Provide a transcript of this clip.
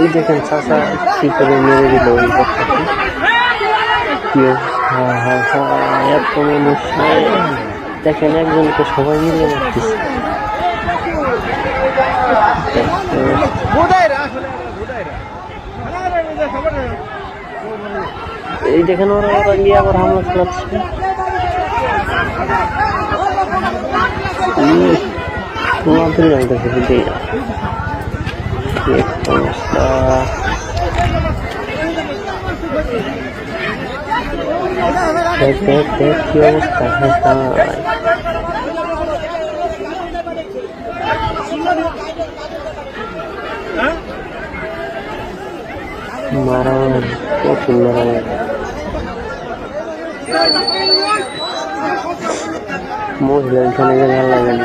এই দেখেন চাচা কি করে মেরে দিল ওই বাচ্চাকে। কি এত মানুষ দেখেন, একজনকে সবাই মিলে মারতেছে। এই দেখেন ওরা গিয়ে আবার হামলা চালাচ্ছে। মাধুরী লাগতেছে বুঝে অবস্থা। দেখ কি অবস্থা। মারা প্রচুর মারা। মহিলা এখানে গেলে ভালো লাগে না।